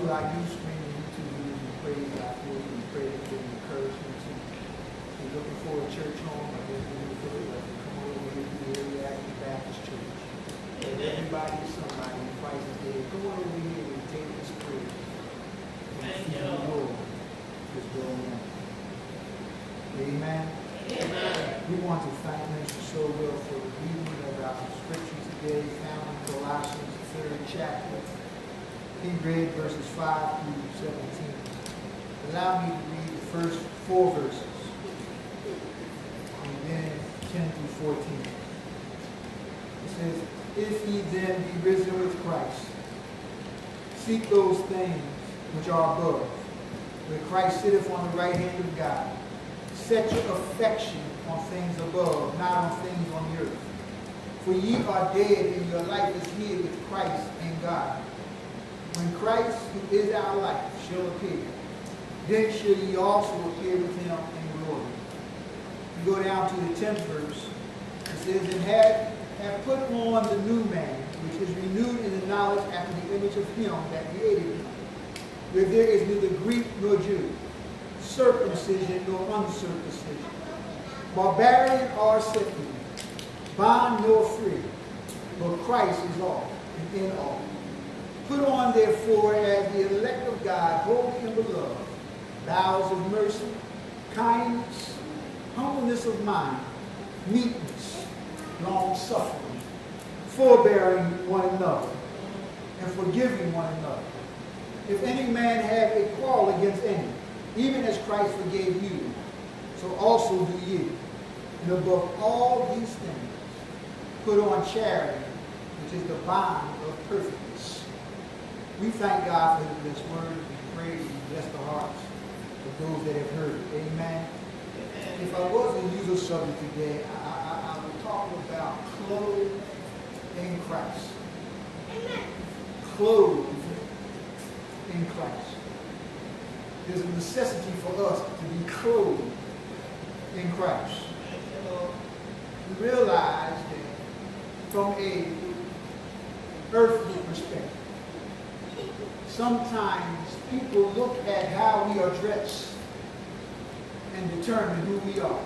to our youth stream and YouTube videos, we praise God for you. We pray that you encouragement to be looking for a church home. I guess we're looking for it. Come over here to the area at the Baptist Church. And everybody is somebody in Christ is dead. Come on over here and take this prayer. Thank you, Lord. Just go on. Amen. Amen. We want to thank Minister Sobel for the reading of our scripture today, found in Colossians, the 3rd chapter. He read verses 5 through 17. Allow me to read the first 4 verses, and then 10 through 14. It says, if ye then be risen with Christ, seek those things which are above, where Christ sitteth on the right hand of God. Set your affection on things above, not on things on the earth. For ye are dead, and your life is hid with Christ in God. When Christ, who is our life, shall appear, then shall ye also appear with him in glory. You go down to the 10th verse. It says, and have put on the new man, which is renewed in the knowledge after the image of him that created him, where there is neither Greek nor Jew, circumcision nor uncircumcision, barbarian or Scythian, bond nor free, but Christ is all and in all. Put on therefore as the elect of God, holy and beloved, bowels of mercy, kindness, humbleness of mind, meekness, long-suffering, forbearing one another, and forgiving one another. If any man have a quarrel against any, even as Christ forgave you, so also do ye. And above all these things, put on charity, which is the bond of perfectness. We thank God for this word. We pray and bless the hearts of those that have heard it. Amen. If I was to use a subject today, I would talk about clothed in Christ. Clothed in Christ. There's a necessity for us to be clothed in Christ. We realize that from a earthly perspective, sometimes people look at how we are dressed and determine who we are.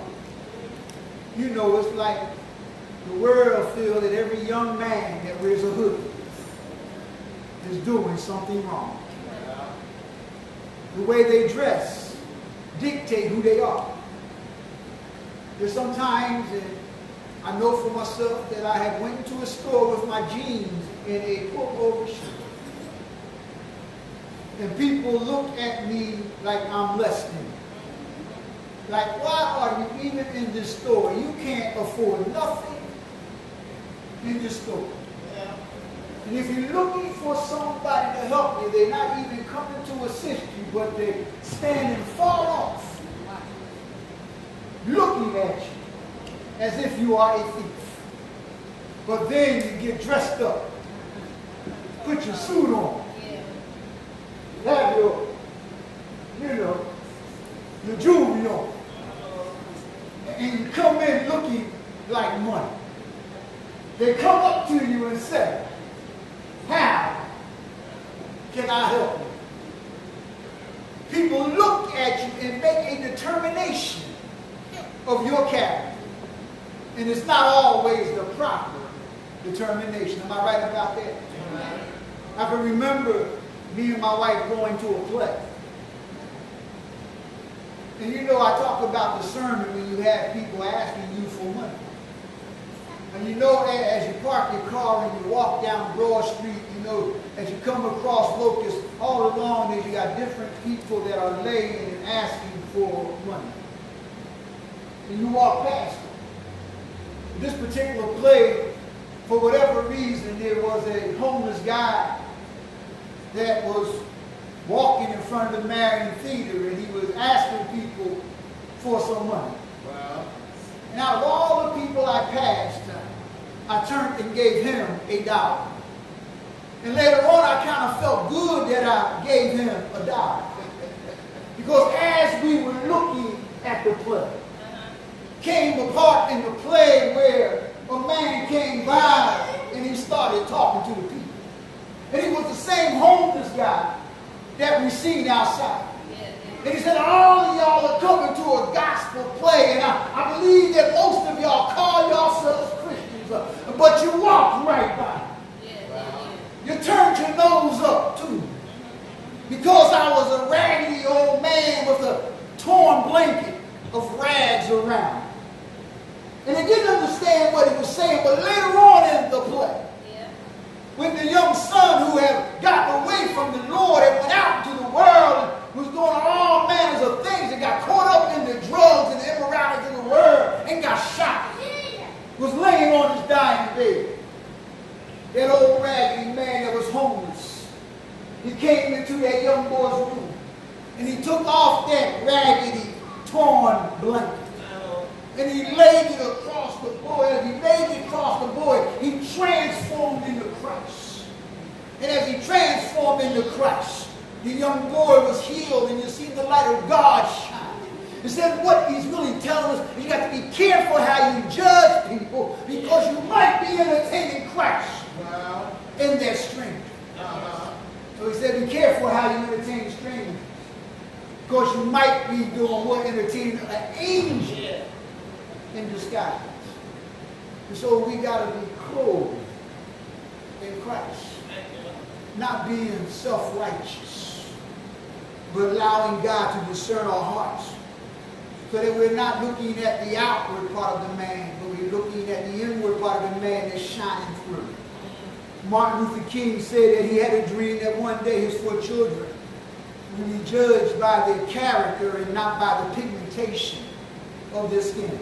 You know, it's like the world feels that every young man that wears a hoodie is doing something wrong. The way they dress dictate who they are. There's sometimes, and I know for myself, that I have went into a store with my jeans and a pullover shirt. And people look at me like I'm less than. Like, why are you even in this store? You can't afford nothing in this store. And if you're looking for somebody to help you, they're not even coming to assist you, but they're standing far off, looking at you as if you are a thief. But then you get dressed up, put your suit on, have your, your jewelry on, and you come in looking like money. They come up to you and say, how can I help you? People look at you and make a determination of your character. And it's not always the proper determination. Am I right about that? Amen. I can remember me and my wife going to a play. And you know, I talk about discernment when you have people asking you for money. And you know, as you park your car and you walk down Broad Street, you know, as you come across Locust, all along there you got different people that are laying and asking for money. And you walk past them. This particular play, for whatever reason, there was a homeless guy that was walking in front of the Marion Theater, and he was asking people for some money. Wow. And out of all the people I passed, I turned and gave him $1. And later on, I kind of felt good that I gave him $1. Because as we were looking at the play, came a part in the play where a man came by and he started talking to the people. And he was the same homeless guy that we seen outside. And he said, all of y'all are coming to a gospel play, and I believe that most of y'all call yourselves Christians, but you walk right by. You turned your nose up to me because I was a raggedy old man with a torn blanket of rags around. And they didn't understand what he was saying, but later on in the play, when the young son who had gotten away from the Lord and went out into the world and was doing all manners of things and got caught up in the drugs and the immorality of the world and got shot, was laying on his dying bed. That old raggedy man that was homeless, he came into that young boy's room and he took off that raggedy, torn blanket. And he laid it across the boy. As he laid it across the boy, he transformed into Christ. And as he transformed into Christ, the young boy was healed, and you see the light of God shine. He said what he's really telling us, you got to be careful how you judge people, because you might be entertaining Christ in that stranger. So he said, be careful how you entertain strangers, because you might be doing what? Entertaining an angel in disguise. And so we got to be clothed in Christ, not being self-righteous, but allowing God to discern our hearts, so that we're not looking at the outward part of the man, but we're looking at the inward part of the man that's shining through. Martin Luther King said that he had a dream that one day his 4 children would be judged by their character and not by the pigmentation of their skin.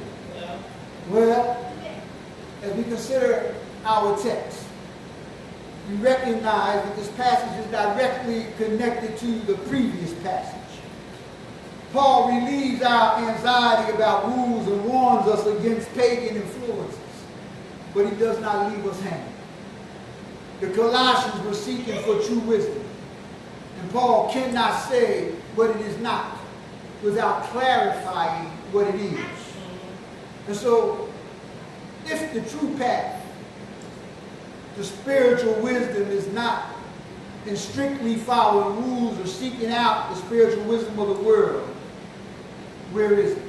Well, as we consider our text, we recognize that this passage is directly connected to the previous passage. Paul relieves our anxiety about rules and warns us against pagan influences, but he does not leave us hanging. The Colossians were seeking for true wisdom, and Paul cannot say what it is not without clarifying what it is. And so, if the true path to spiritual wisdom is not in strictly following rules or seeking out the spiritual wisdom of the world, where is it?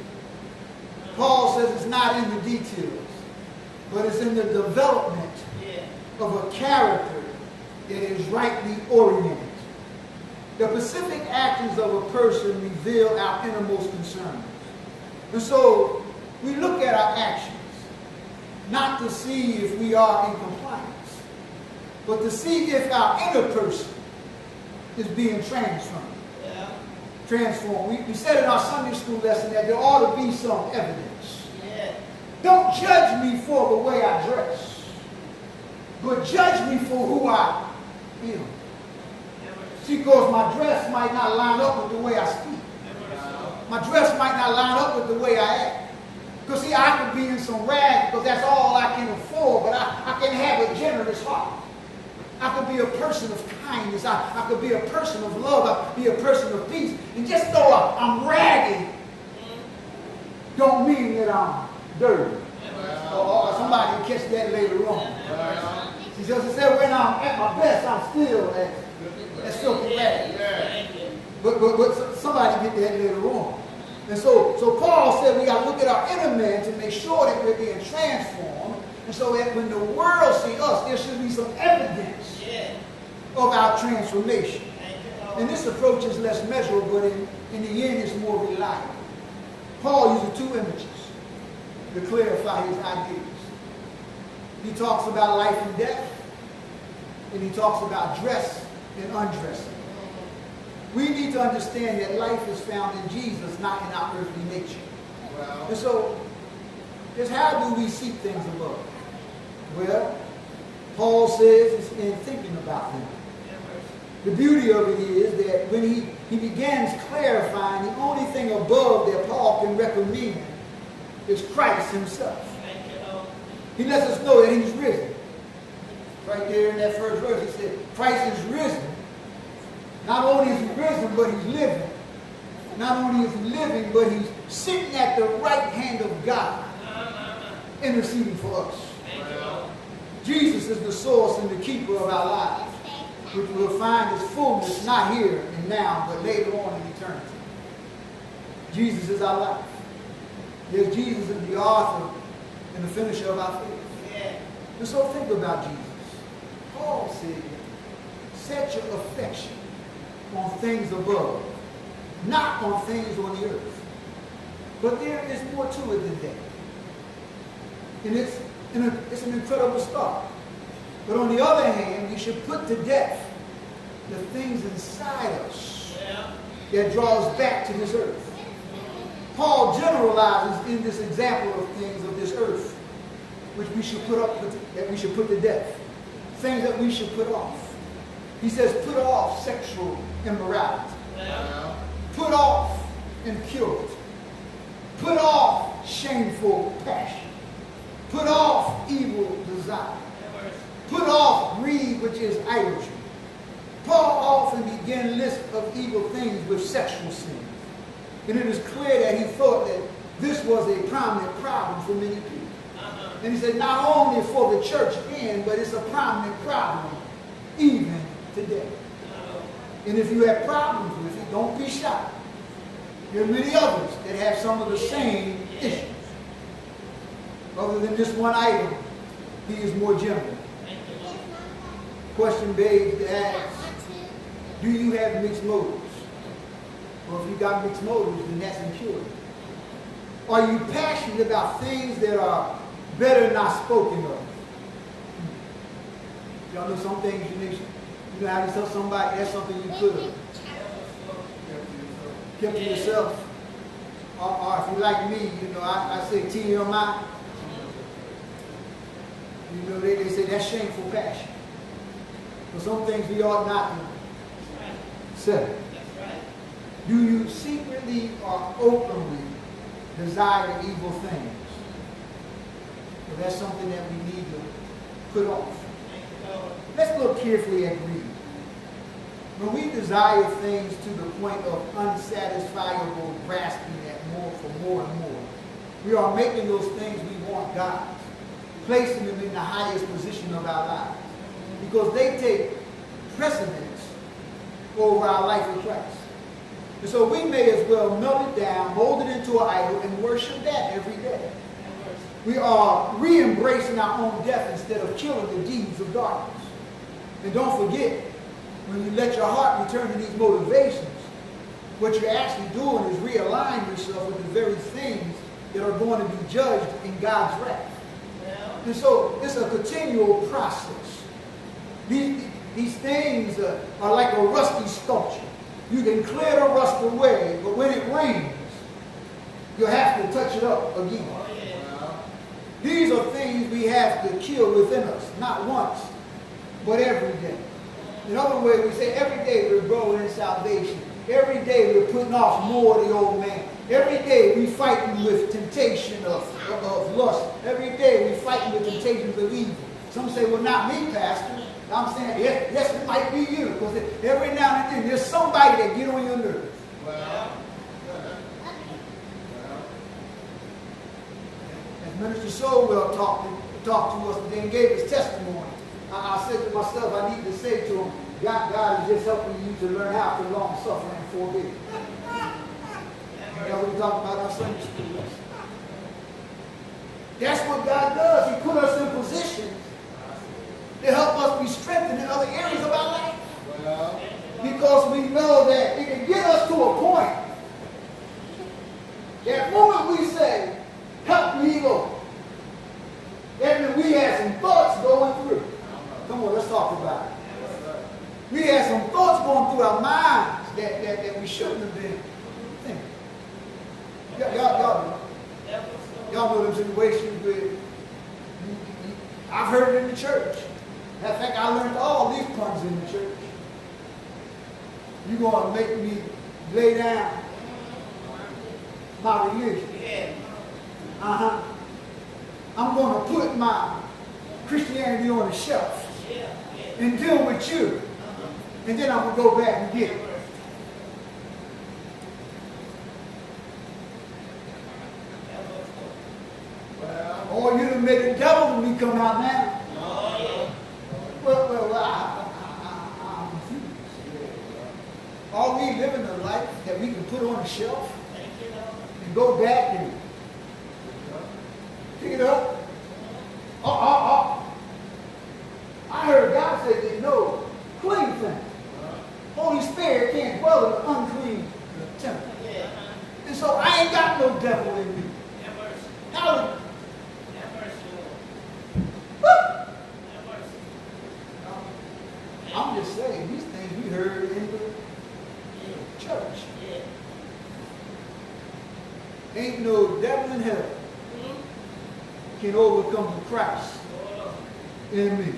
Paul says it's not in the details, but it's in the development of a character that is rightly oriented. The specific actions of a person reveal our innermost concerns. And so, we look at our actions, not to see if we are in compliance, but to see if our inner person is being transformed. We said in our Sunday school lesson that there ought to be some evidence. Don't judge me for the way I dress, but judge me for who I am. See, because my dress might not line up with the way I speak. My dress might not line up with the way I act. Because see, I could be in some rags because that's all I can afford, but I can have a generous heart. I could be a person of kindness. I could be a person of love. I could be a person of peace. And just though I'm ragged, don't mean that I'm dirty. Or somebody will catch that later on. She just said, when I'm at my best, I'm still at filthy rags. But somebody get that later on. And so Paul said we got to look at our inner man to make sure that we're being transformed. And so that when the world sees us, there should be some evidence of our transformation. And this approach is less measurable, but in the end it's more reliable. Paul uses 2 images to clarify his ideas. He talks about life and death, and he talks about dress and undressing. We need to understand that life is found in Jesus, not in our earthly nature. And so, just how do we seek things above? Well, Paul says it's in thinking about them. The beauty of it is that when he begins clarifying, the only thing above that Paul can recommend is Christ himself. He lets us know that he's risen. Right there in that first verse, he said, Christ is risen. Not only is he risen, but he's living. Not only is he living, but he's sitting at the right hand of God, interceding for us. Jesus is the source and the keeper of our lives. which we'll find its fullness not here and now, but later on in eternity. Jesus is our life. Yes, Jesus is the author and the finisher of our faith. Yeah. And so think about Jesus. Paul said, set your affection on things above, not on things on the earth. But there is more to it than that. And it's an incredible start. But on the other hand, we should put to death the things inside us that draw us back to this earth. Paul generalizes in this example of things of this earth, which we should that we should put to death. Things that we should put off. He says, put off sexual immorality. Put off impurity. Put off shameful passion. Put off evil desire. Put off greed, which is idolatry. Paul often began lists of evil things with sexual sin. And it is clear that he thought that this was a prominent problem for many people. And he said not only for the church then, but it's a prominent problem even today. And if you have problems with it, don't be shocked. There are many others that have some of the same issues. Other than this one item, he is more general. Question begs to ask, do you have mixed motives? Well, if you got mixed motives, then that's impurity. Are you passionate about things that are better not spoken of? Y'all know some things you know how to tell somebody that's something you could have kept to yourself. Or if you like me, you know, I say TMI. You know, they say that's shameful passion. But some things we ought not to say. Do you secretly or openly desire evil things? Well, that's something that we need to put off. Let's look carefully at greed. When we desire things to the point of unsatisfiable grasping at more for more and more, we are making those things we want God's, placing them in the highest position of our lives, because they take precedence over our life in Christ. And so we may as well melt it down, mold it into an idol, and worship that every day. We are re-embracing our own death instead of killing the deeds of darkness. And don't forget, when you let your heart return to these motivations, what you're actually doing is realigning yourself with the very things that are going to be judged in God's wrath. And so it's a continual process. These things are like a rusty sculpture. You can clear the rust away, but when it rains, you'll have to touch it up again. These are things we have to kill within us, not once, but every day. In other words, we say every day we're growing in salvation. Every day we're putting off more of the old man. Every day we're fighting with temptation of lust. Every day we're fighting with temptations of evil. Some say, well, not me, Pastor. I'm saying, yes, it might be you. Because every now and then there's somebody that get on your nerves. As Minister Solwell talked to us today and gave his testimony, I said to myself, I need to say to him, God is just helping you to learn how to long suffer and forbear. That's what we talked about in our Sunday school lesson. That's what God does. He put us in positions to help us be strengthened in other areas of our life. Because we know that it can get us to a point that moment we say, help me, Lord, that means we had some thoughts going through. Come on, let's talk about it. We had some thoughts going through our minds that we shouldn't have been thinking. Y'all know them situations where I've heard it in the church. In fact, I learned all these puns in the church. You're going to make me lay down my religion. I'm going to put my Christianity on the shelf and deal with you. And then I'm going to go back and get it. Or you done made the devil in me come out now. Well, I'm that we can put on the shelf and go back and pick it up. I heard God say that no clean thing. Holy Spirit can't dwell in an unclean temple. And so I ain't got no devil in me. How? I'm just saying, these things we heard in the church. Ain't no devil in hell can overcome the Christ in me.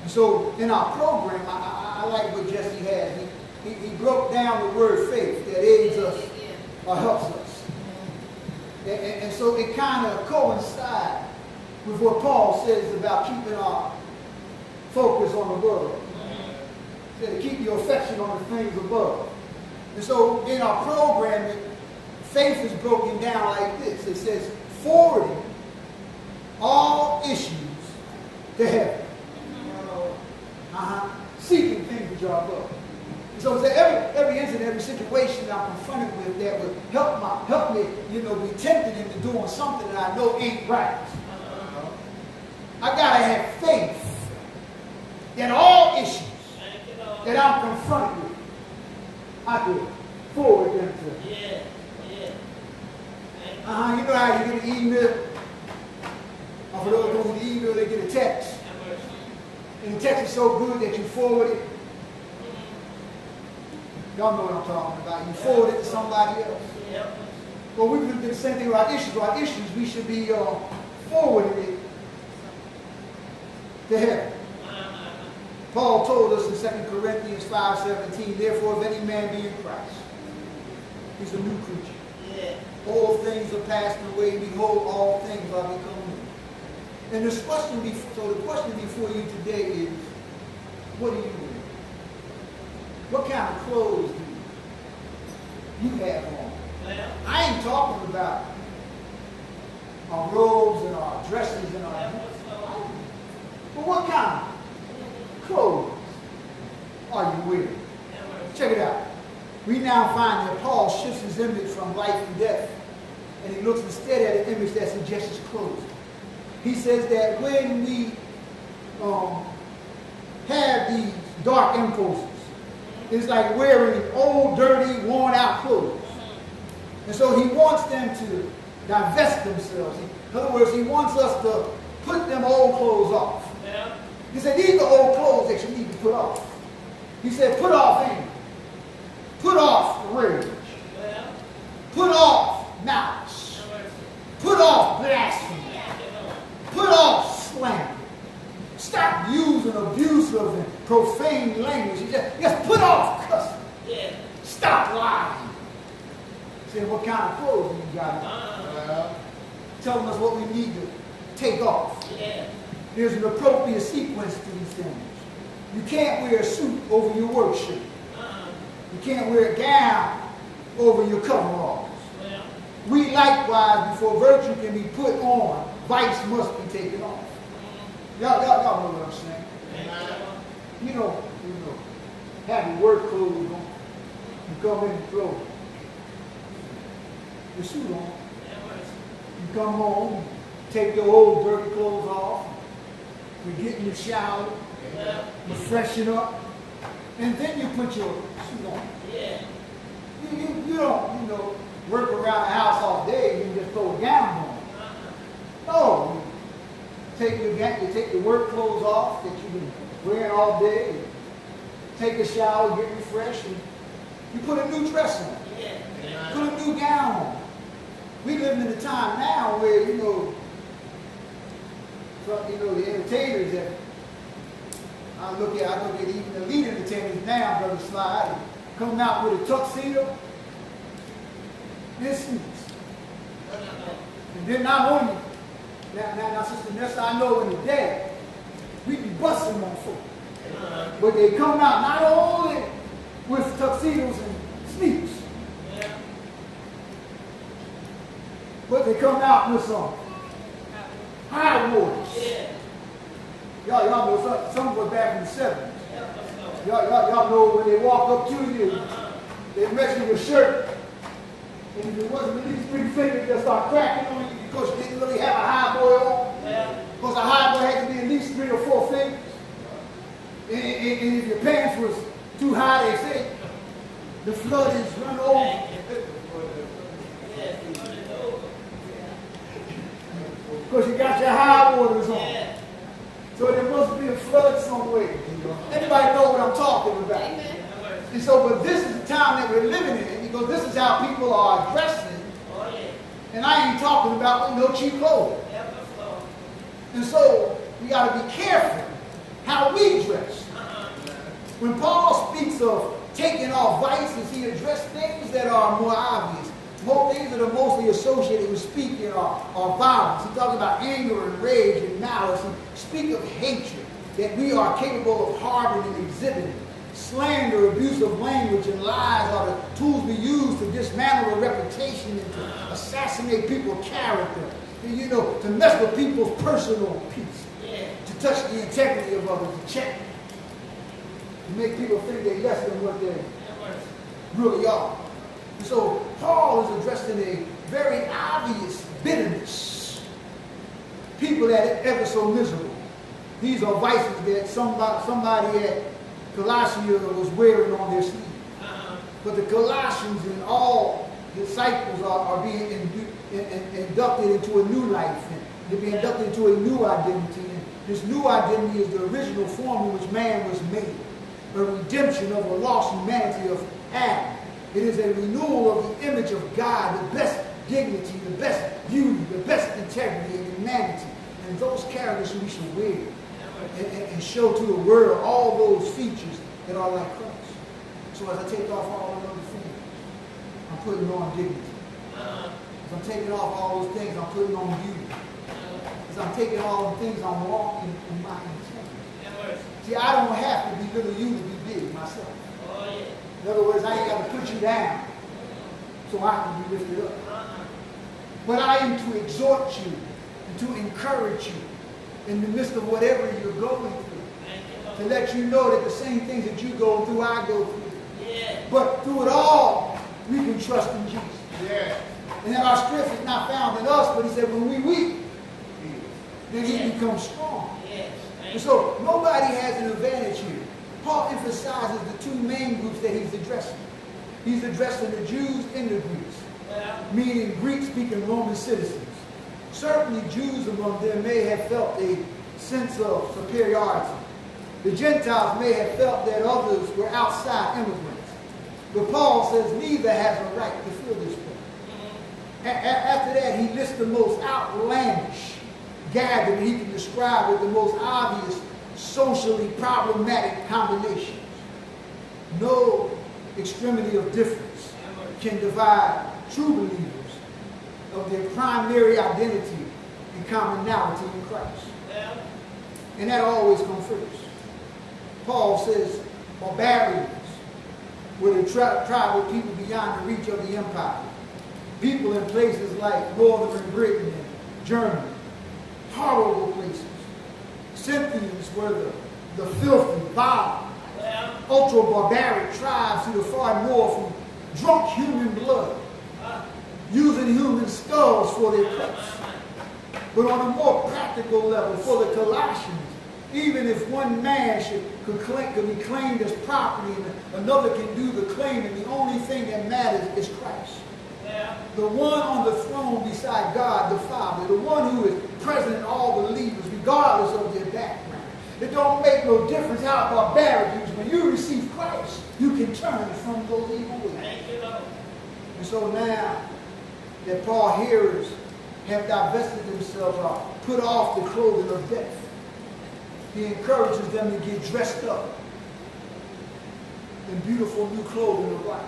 And so in our program, I like what Jesse had. He broke down the word faith that aids us or helps us. And so it kind of coincides with what Paul says about keeping our focus on the world. He said to keep your affection on the things above. And so in our program, faith is broken down like this. It says, forwarding all issues to heaven. Seeking things which are above. And so every incident, every situation that I'm confronted with that would help me, be tempted into doing something that I know ain't right. I gotta have faith that all issues that I'm confronted with, I could forward them to. You know how you get an email? Or for those who don't get an email, they get a text. And the text is so good that you forward it. Y'all know what I'm talking about. You forward it to somebody else. Well, we can do the same thing with our issues. With our issues, we should be forwarding it to heaven. Paul told us in 2 Corinthians 5:17, therefore, if any man be in Christ, he's a new creature. All things are passed away. Behold, all things are become new. And the question before you today is, what do you wear? What kind of clothes do you have on? I ain't talking about our robes and our dresses and our... But what kind of clothes are you wearing? Check it out. We now find that Paul shifts his image from life and death, and he looks instead at an image that suggests his clothes. He says that when we have these dark impulses, it's like wearing old, dirty, worn-out clothes. And so he wants them to divest themselves. In other words, he wants us to put them old clothes off. He said, these are old clothes that you need to put off. He said, put off anger. Put off rage. Put off malice. Put off blasphemy. Put off slander. Stop using abusive and profane language. Just put off cussing. Stop lying. Saying what kind of clothes you got on. Telling us what we need to take off. There's an appropriate sequence to these things. You can't wear a suit over your work shirt. You can't wear a gown over your coveralls. We likewise, before virtue can be put on, vice must be taken off. Y'all know what I'm saying. You know, have your work clothes on. You come in and throw your suit on. You come home, take your old dirty clothes off. You get in the shower, you freshen up, and then you put your suit on. You don't, work around the house all day and you just throw a gown on. No, you take your work clothes off that you've been wearing all day, take a shower, get refreshed, and you put a new dress on. Put a new gown on. We live in a time now where, the entertainers that I look at even the lead entertainers now, Brother Slide, coming out with a tuxedo and suits. And then not only, now Sister Nessa, I know in the day, we be busting on folk. But they come out not only with tuxedos and sneaks, but they come out with some high waters. Y'all know some were back in the 70s. Y'all know when they walk up to you, They measure your shirt. And if it wasn't at least 3 fingers, they'll start cracking on you because you didn't really have a high boy on. Yeah. Because a high boy had to be at least 3 or 4 fingers. And if your pants was too high, they say, the flood is run over. Because you got your high waters on. So there must be a flood somewhere. Anybody know what I'm talking about? Amen. And so, but this is the time that we're living in, because this is how people are dressing. And I ain't talking about no cheap clothes. And so, we got to be careful how we dress. When Paul speaks of taking off vices, he addressed things that are more obvious. Most things that are mostly associated with speaking are violence. He talks about anger and rage and malice. He speaks of hatred that we are capable of harboring and exhibiting. Slander, abusive language, and lies are the tools we use to dismantle a reputation and to assassinate people's character. You know, to mess with people's personal peace. To touch the integrity of others, to check. To make people think they're less than what they really are. And so Paul is addressing a very obvious bitterness. People that are ever so miserable. These are vices that somebody at Colossia was wearing on their sleeve. But the Colossians and all disciples are being inducted into a new life. And they're being inducted into a new identity. And this new identity is the original form in which man was made. A redemption of a lost humanity of Adam. It is a renewal of the image of God, the best dignity, the best beauty, the best integrity and humanity. And those characters we should wear and show to the world all those features that are like Christ. So as I take off all the other things, I'm putting on dignity. As I'm taking off all those things, I'm putting on beauty. As I'm taking all the things, I'm walking in my integrity. See, I don't have to be little you to be big myself. In other words, I ain't got to put you down so I can be lifted up. But I am to exhort you and to encourage you in the midst of whatever you're going through. To let you know that the same things that you go through, I go through. But through it all, we can trust in Jesus. And that our strength is not found in us, but he said when we weak, then he becomes strong. And so nobody has an advantage here. Paul emphasizes the 2 main groups that he's addressing. He's addressing the Jews and the Greeks, meaning Greek-speaking Roman citizens. Certainly Jews among them may have felt a sense of superiority. The Gentiles may have felt that others were outside immigrants. But Paul says neither has a right to feel this way. After that, he lists the most outlandish gathering he can describe with the most obvious socially problematic combinations. No extremity of difference can divide true believers of their primary identity and commonality in Christ. And that always comes first. Paul says barbarians were the tribal people beyond the reach of the empire. People in places like northern Britain and Germany. Horrible places. Scythians were the filthy, vile, ultra-barbaric tribes who were far more from drunk human blood, using human skulls for their cuts. But on a more practical level, for the Colossians, even if one man could be claimed as property and another can do the claiming, the only thing that matters is Christ. The one on the throne beside God the Father, the one who is present in all believers, regardless of their background. It don't make no difference how barbaric you is. When you receive Christ, you can turn from those evil ways. And so now that Paul's hearers have divested themselves or put off the clothing of death, he encourages them to get dressed up in beautiful new clothing of life.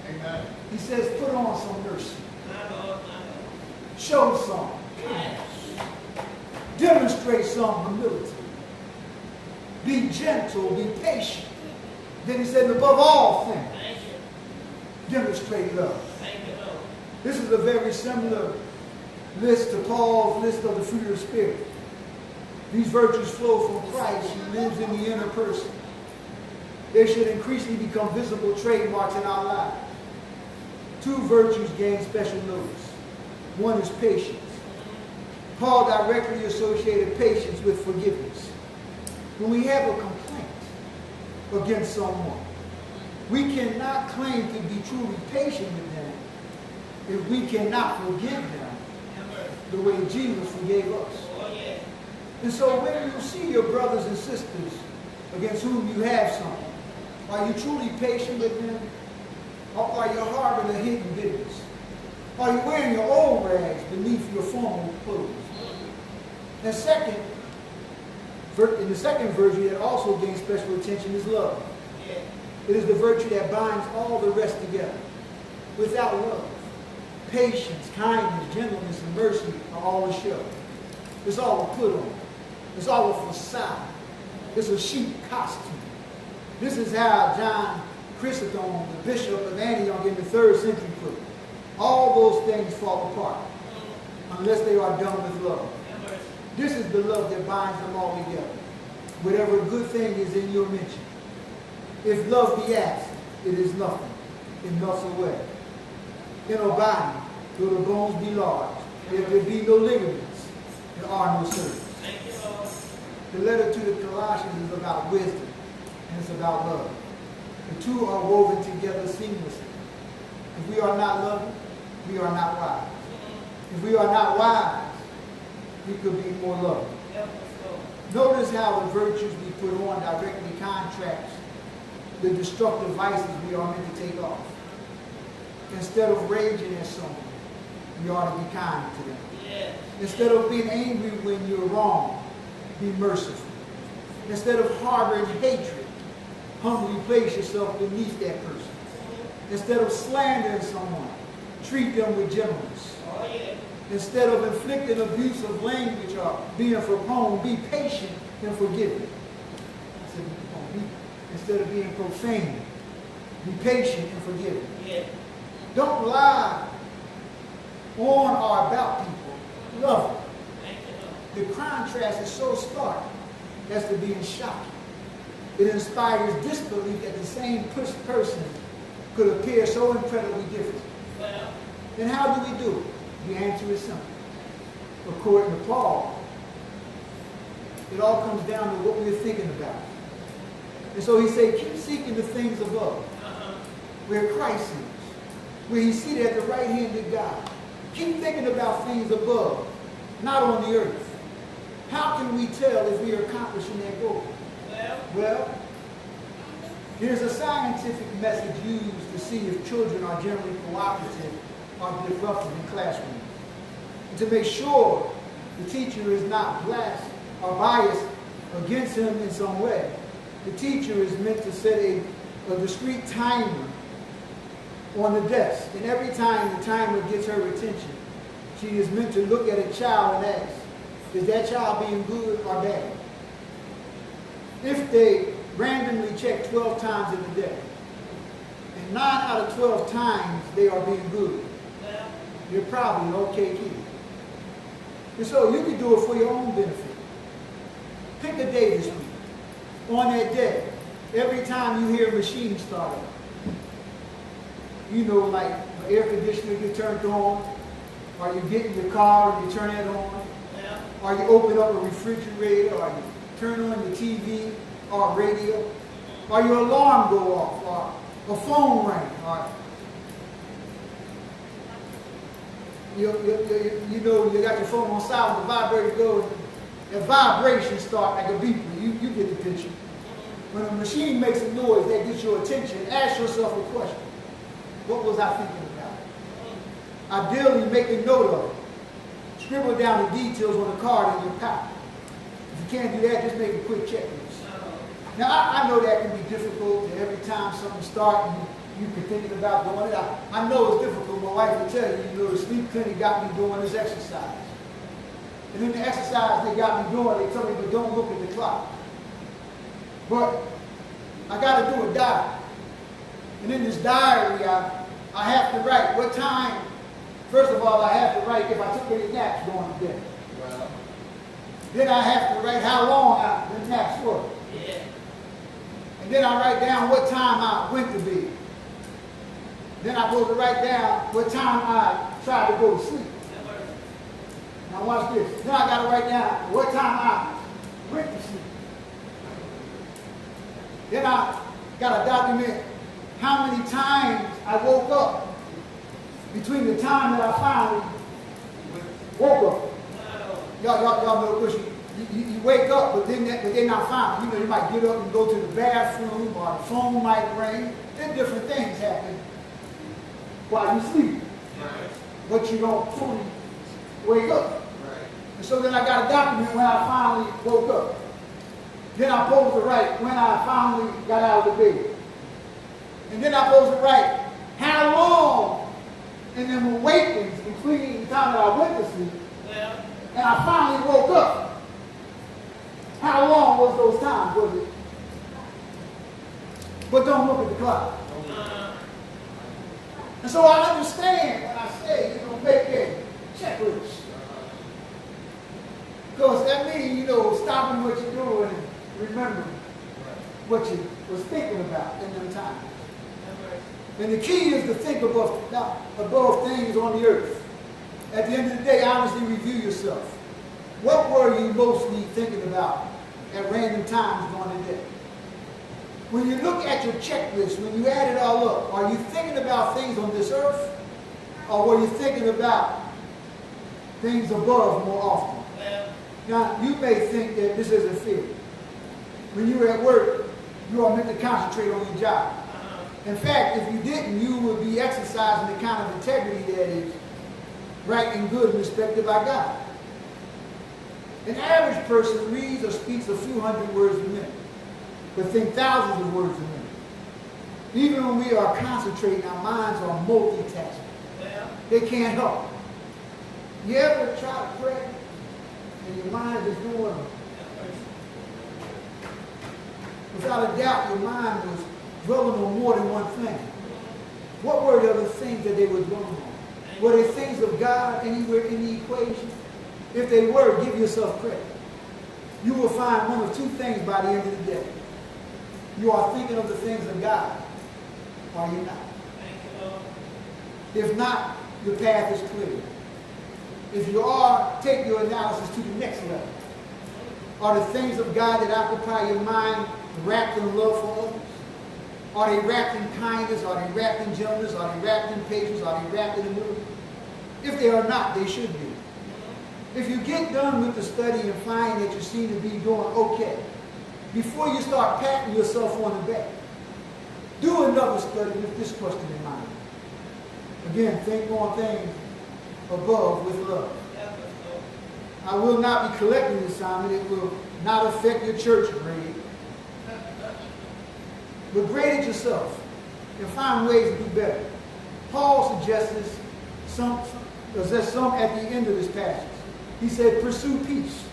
Amen. He says, put on some mercy. Show some kindness. Demonstrate some humility. Be gentle, be patient. Then he said, above all things, demonstrate love. This is a very similar list to Paul's list of the fruit of the Spirit. These virtues flow from Christ who lives in the inner person. They should increasingly become visible trademarks in our lives. Two virtues gain special notice. One is patience. Paul directly associated patience with forgiveness. When we have a complaint against someone, we cannot claim to be truly patient with them if we cannot forgive them the way Jesus forgave us. And so when you see your brothers and sisters against whom you have something, are you truly patient with them? Or are you harboring a hidden bitterness? Are you wearing your old rags beneath your formal clothes? And second, in the second virtue that also gains special attention is love. It is the virtue that binds all the rest together. Without love, patience, kindness, gentleness, and mercy are all a show. It's all a put on. It's all a facade. It's a cheap costume. This is how John Chrysostom, the bishop of Antioch in the 3rd century, put it. All those things fall apart unless they are done with love. This is the love that binds them all together. Whatever good thing is in your mention. If love be absent, it is nothing. It melts away. In a body, though the bones be large, if there be no ligaments, there are no surgeons. The letter to the Colossians is about wisdom, and it's about love. The two are woven together seamlessly. If we are not loving, we are not wise. If we are not wise, we could be more loving. Notice how the virtues we put on directly contrast the destructive vices we are meant to take off. Instead of raging at someone, we ought to be kind to them. Instead of being angry when you're wrong, be merciful. Instead of harboring hatred, humbly place yourself beneath that person. Instead of slandering someone, treat them with gentleness. Instead of inflicting abusive language or being prone, be patient and forgiving. Instead of being profane, be patient and forgiving. Don't lie on or about people. Love them. The contrast is so stark as to be shocking. It inspires disbelief that the same person could appear so incredibly different. Then how do we do it? The answer is simple. According to Paul, it all comes down to what we're thinking about. And so he said, keep seeking the things above, where Christ is, where he's seated at the right hand of God. Keep thinking about things above, not on the earth. How can we tell if we are accomplishing that goal? Well, there's a scientific method used to see if children are generally cooperative or disruptive in classrooms. And to make sure the teacher is not biased or biased against him in some way, the teacher is meant to set a discrete timer on the desk. And every time the timer gets her attention, she is meant to look at a child and ask, is that child being good or bad? If they randomly check 12 times in a day, and 9 out of 12 times they are being good, you're probably an okay kid. And so you can do it for your own benefit. Pick a day this week. On that day, every time you hear a machine start up, you know, like an air conditioner get turned on, or you get in your car and you turn it on, or you open up a refrigerator, or you turn on the TV or radio, or your alarm go off, or a phone ring, or you know, you got your phone on silent, the vibrator goes, the vibration start like a beeper. You get the picture. When a machine makes a noise that gets your attention, ask yourself a question. What was I thinking about? Ideally, make a note of it. Scribble down the details on a card in your pocket. If you can't do that, just make a quick checklist. Now, I know that can be difficult. Every time something starts, you've been thinking about doing it. I know it's difficult. My wife will tell you, the sleep clinic got me doing this exercise. And in the exercise they got me doing, they told me, but don't look at the clock. But I got to do a diary. And in this diary, I have to write what time. First of all, I have to write if I took any naps during the day. Wow. Then I have to write how long the naps were. Yeah. And then I write down what time I went to bed. Then I'm supposed to write down what time I tried to go to sleep. Now watch this. Then I got to write down what time I went to sleep. Then I got to document how many times I woke up between the time that I finally woke up. Y'all know, because you wake up, but then not finally. You know, you might get up and go to the bathroom, or the phone might ring. Then different things happen while you sleep. Right. But you don't fully wake up. Right. And so then I got to document when I finally woke up. Then I'm supposed to write when I finally got out of the bed. And then I'm supposed to write how long in them awakenings between the time that I went to sleep and I finally woke up. How long was those times, was it? But don't look at the clock. And so I understand when I say you're going to make a checklist. Because that means, you know, stopping what you're doing and remembering what you was thinking about in them times. And the key is to think above things on the earth. At the end of the day, honestly review yourself. What were you mostly thinking about at random times during the day? When you look at your checklist, when you add it all up, are you thinking about things on this earth? Or were you thinking about things above more often? Now, you may think that this isn't fair. When you're at work, you are meant to concentrate on your job. In fact, if you didn't, you would be exercising the kind of integrity that is right and good and respected by God. An average person reads or speaks a few hundred words a minute, but think thousands of words a minute. Even when we are concentrating, our minds are multitasking. They can't help. You ever try to pray and your mind is doing? Without a doubt, your mind was dwelling on more than one thing. What were the other things that they were dwelling on? Were they things of God anywhere in the equation? If they were, give yourself credit. You will find one of two things by the end of the day. You are thinking of the things of God, or you're not. If not, your path is clear. If you are, take your analysis to the next level. Are the things of God that occupy your mind wrapped in love for others? Are they wrapped in kindness? Are they wrapped in gentleness? Are they wrapped in patience? Are they wrapped in humility? If they are not, they should be. If you get done with the study and find that you seem to be doing okay, before you start patting yourself on the back, do another study with this question in mind. Again, think on things above with love. I will not be collecting the assignment. It will not affect your church grade. But grade it yourself and find ways to do better. Paul suggests some at the end of this passage. He said, pursue peace,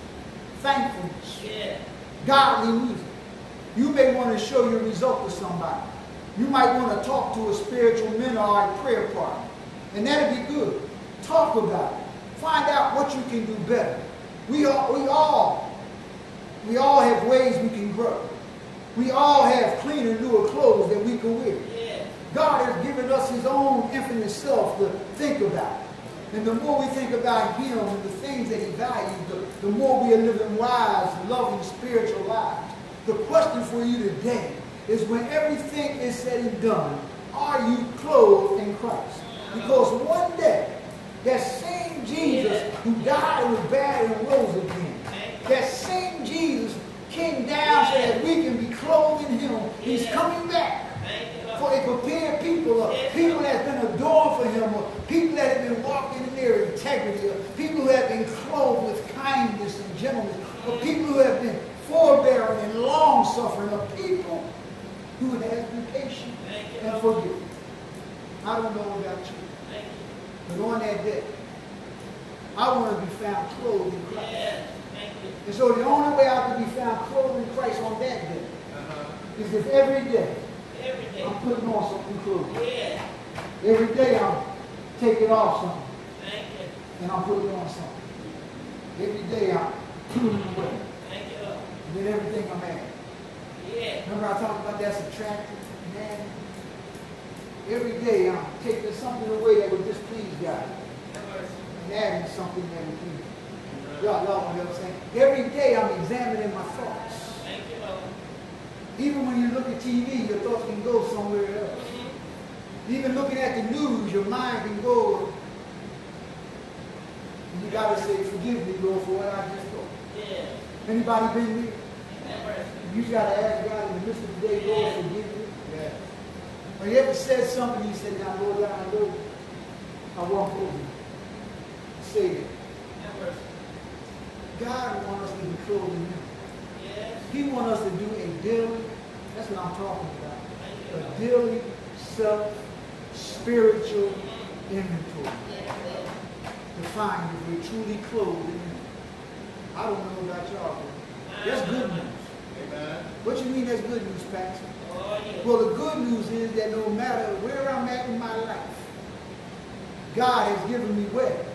thankfulness, godly music. You may want to show your result to somebody. You might want to talk to a spiritual mentor or a prayer partner. And that'd be good. Talk about it. Find out what you can do better. We all have ways we can grow. We all have cleaner, newer clothes that we can wear. God has given us his own infinite self to think about. And the more we think about him and the things that he values, the more we are living wise, loving, spiritual lives. The question for you today is, when everything is said and done, are you clothed in Christ? Because one day, that same Jesus who died and was buried and rose again, that same Jesus came down so that we can be clothed in him. He's coming back for a prepared people, people that have been adored for him, or people that have been walking in their integrity, or people who have been clothed with kindness and gentleness, or people who have been forbearing and long-suffering, or people who have been patient and forgiving. I don't know about you, but on that day, I want to be found clothed in Christ. And so the only way I can be found clothed in Christ on that day is if every day I'm putting on something clothes. Every day I'm taking off something and I'm putting on something. Every day I'm putting it away. And then everything I'm adding. Remember I talked about that subtracting? Man, every day I'm taking something away that would displease God and adding something that would please Him. Y'all know what I'm saying? Every day I'm examining my thoughts. Even when you look at TV, your thoughts can go somewhere else. Even looking at the news, your mind can go. And you got to say, forgive me, Lord, for what I just thought. Anybody been there? You got to ask God in the midst of the day, Lord, forgive me. Or you ever said something, you said, now, Lord, I know I won't over you. Say it. God wants us to be clothed in Him. He wants us to do a daily, that's what I'm talking about, a daily self-spiritual inventory to find if we're truly clothed in Him. I don't know about y'all, but that's good news. Amen. What you mean that's good news, Pastor? Well, the good news is that no matter where I'm at in my life, God has given me where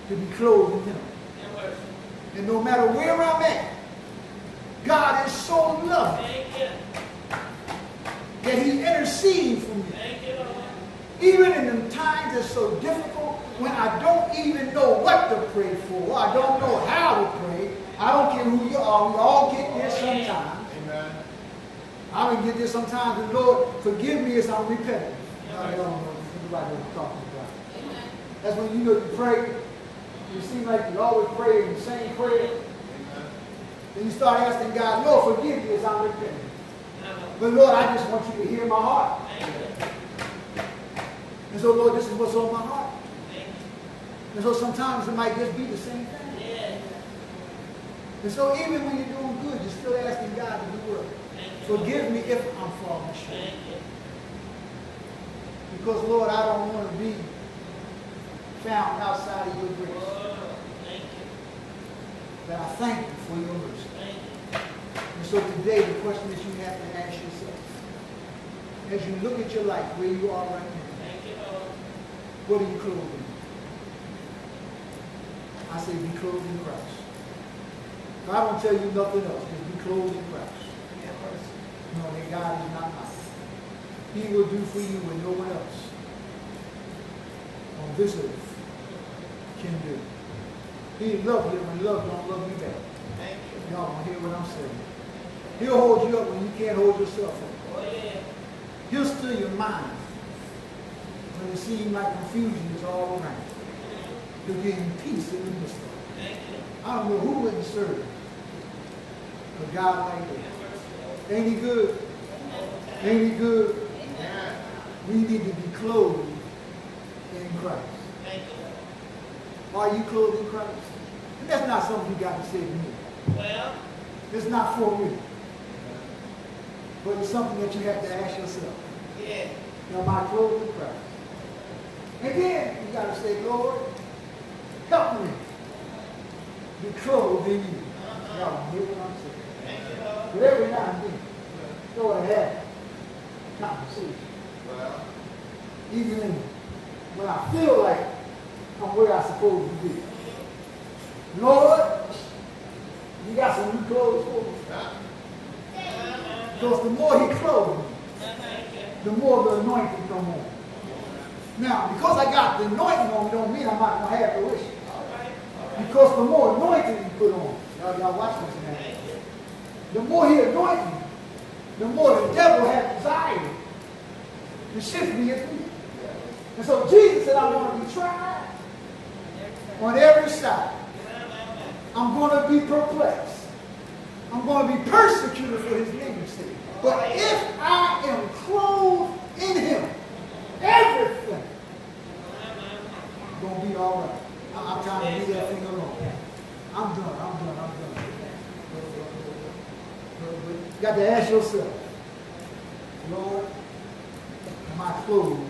to be clothed in Him. And no matter where I'm at, God is so loving that He's interceding for me. Even in the times that's so difficult, when I don't even know what to pray for, I don't know how to pray. I don't care who you are. We all get there sometimes. Amen. I will get there sometimes, and Lord, forgive me as I'm repenting. I don't know what I'm talking about. Amen. That's when you know you pray. You seem like you always pray the same prayer. Then you start asking God, Lord, forgive me as I'm repenting. But Lord, I just want you to hear my heart. And so, Lord, this is what's on my heart. And so sometimes it might just be the same thing. And so even when you're doing good, you're still asking God to do what? Forgive me if I'm falling short. Because, Lord, I don't want to be found outside of your grace. But I thank you for your mercy. And so today, the question that you have to ask yourself, as you look at your life, where you are right now, what are you clothed in? I say be clothed in Christ. If I don't tell you nothing else, just be clothed in Christ. No, that God is not lying. He will do for you what no one else on this earth can do. He loves you when love don't love you back. Y'all don't hear what I'm saying. He'll hold you up when you can't hold yourself up. He'll still your mind when it seems like confusion is all around. He'll give you peace in the midst of it. I don't know who wouldn't serve a God like that. Ain't He good? Ain't He good? We need to be clothed in Christ. Are you clothed in Christ? And that's not something you got to say to me. Well, it's not for me. But it's something that you have to ask yourself. Yeah. Am I clothed in Christ? And then you got to say, Lord, help me be clothed in you. Y'all hear what I'm saying? But every now and then, Lord, I have conversation. Well, even when I feel like I'm where I'm supposed to be. Lord, you got some new clothes for me. Because the more He clothes me, the more the anointing come on. Now, because I got the anointing on me, don't mean I'm not going to have the wish. Because the more anointing you put on, y'all watch this now. The more He anoints me, the more the devil has desire to shift me his feet. And so Jesus said, I'm going to be tried on every side. I'm going to be perplexed. I'm going to be persecuted for His name's sake. But if I am clothed in Him, everything is going to be all right. I'm trying to leave that thing alone. I'm done. But you got to ask yourself, Lord, am I clothed